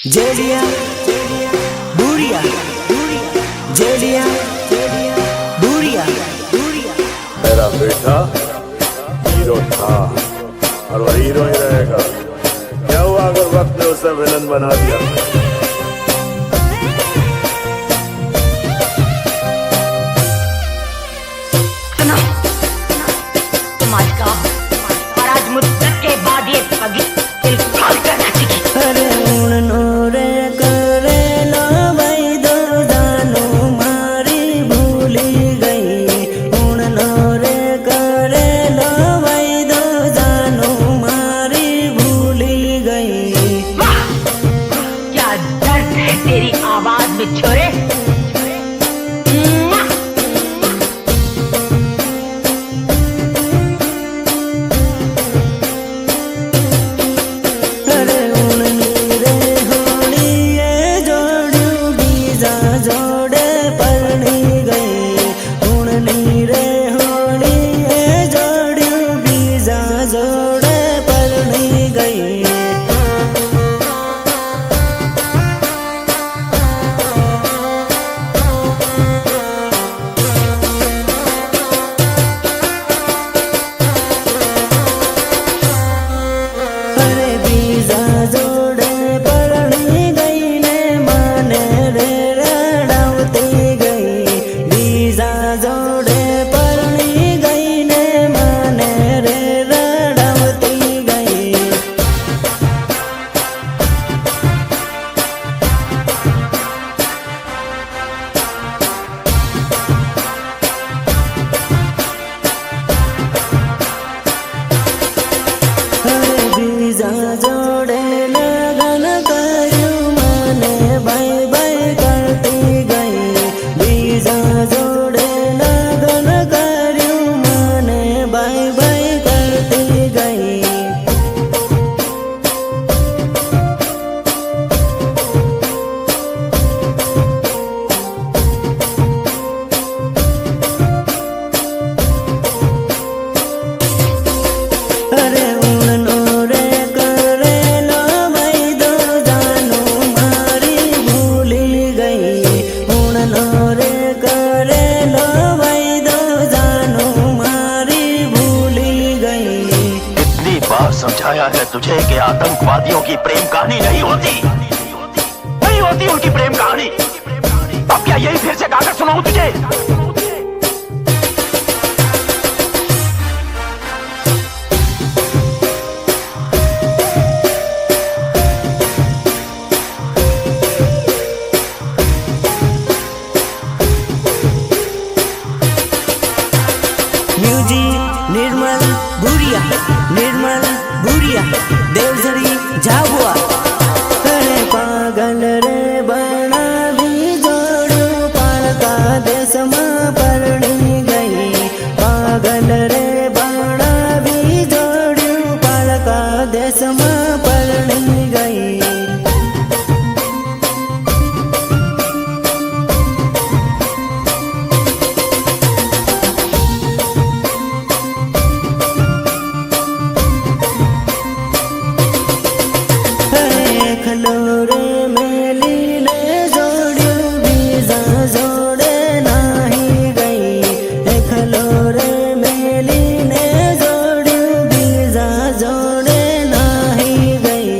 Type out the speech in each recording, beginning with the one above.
जेलिया बुरिया जेलिया बुरिया मेरा बेटा हीरो था और वो हीरो ही रहेगा। क्या हुआ अगर वक्त ने उसे विलन बना दिया? तुम्हारी का और आज मुद्दत के बाद ये पगी दिल फाड़ कर नाचेगी। अरे उड़नो रे करे लो भाई दो जानो मारी भूली गई। उड़नो रे करे लो भाई दो जानो मारी भूली गई। वाह! क्या दर्द है तेरी आवाज में छोरे। अरे उड़नी रे होली ये जोड़ू बीजा जोड़े परनी गई। उड़नी रे होली ये जोड़ू बीजा जोड़े परनी गई। अरे बीजा जोड़े परनी गई ने माने रे रड़ावती गई। बीजा जोड़े परनी गई ने माने रे रड़ावती गई। अरे बीजा जोड़े लगन करू माने बाई बाई करती गई। बीजा जोड़े लगन करू माने बाई बाई करती गई। अरे उड़नो रे करे लो भाई दो जानो मारी भूली गई। उड़नो रे करे लो भाई दो जानो मारी भूली गई। कितनी बार समझाया है तुझे कि आतंकवादियों की प्रेम कहानी नहीं होती, नहीं होती उनकी प्रेम कहानी। अब क्या यही फिर से गाकर सुनाऊं तुझे? म्यूजिक निर्मल बुरिया देवझरी झाबुआ। अरे पागल रे बना भी जोड़ू पालका देश में परनी गई। पागल रे बना भी जोड़ू पालका देश में परनी गई। खलोरे मेली ने जोड़ू बीजा जोड़े नाही गई। खलोरे मेली ने जोड़ू बीजा जोड़े नाही गई।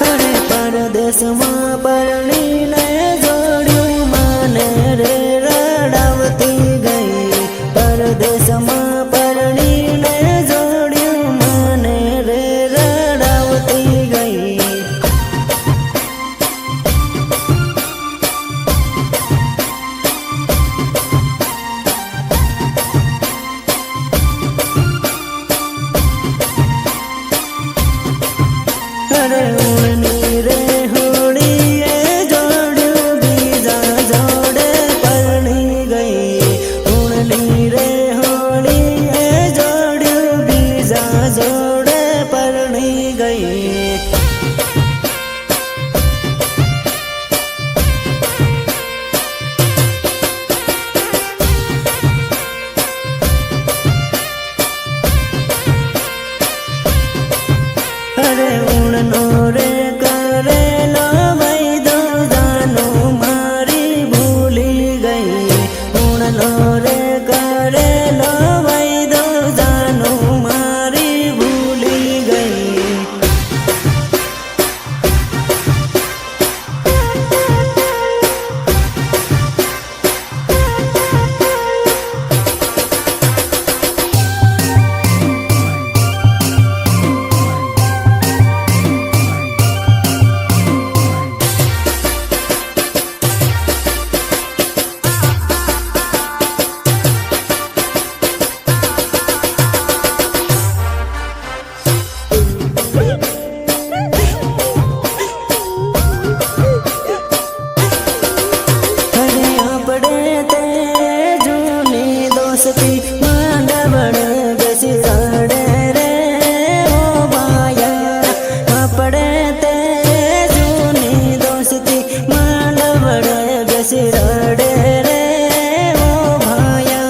अरे परदेश में परनी ने जोड़ू माने रे रड़ावती गई। परदेश में परनी ने जोड़ू माने रे रड़ावती गई। अरे उड़नी रे होड़ी ये जोड़ू बीजा जोड़े परनी गई। उड़नी रे होड़ी ये जोड़ू बीजा जोड़े परनी गई। अरे उड़नो रे करेलो वैदो जानो मारी भूली गई उड़नो रे करेलो वैदो जानो मारी भूली गई दोस्ती मांडवड़ बेसिराड़े रे ओ भाया अपड़े ते जूनी दोस्ती मांडवड़ बेसिराड़े रे ओ भाया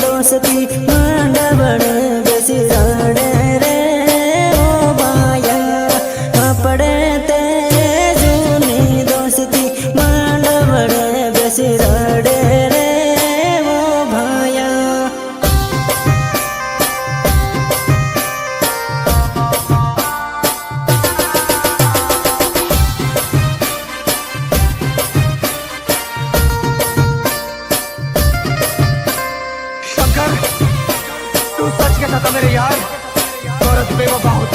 दोस्ती मांडवड़ बेसिराड़े रे ओ भाया अपड़े ते जूनी दोस्ती मांडवड़ बेसिराड़े रे ओ भाया तू सच कहता था मेरे यार, औरत बेवफा होती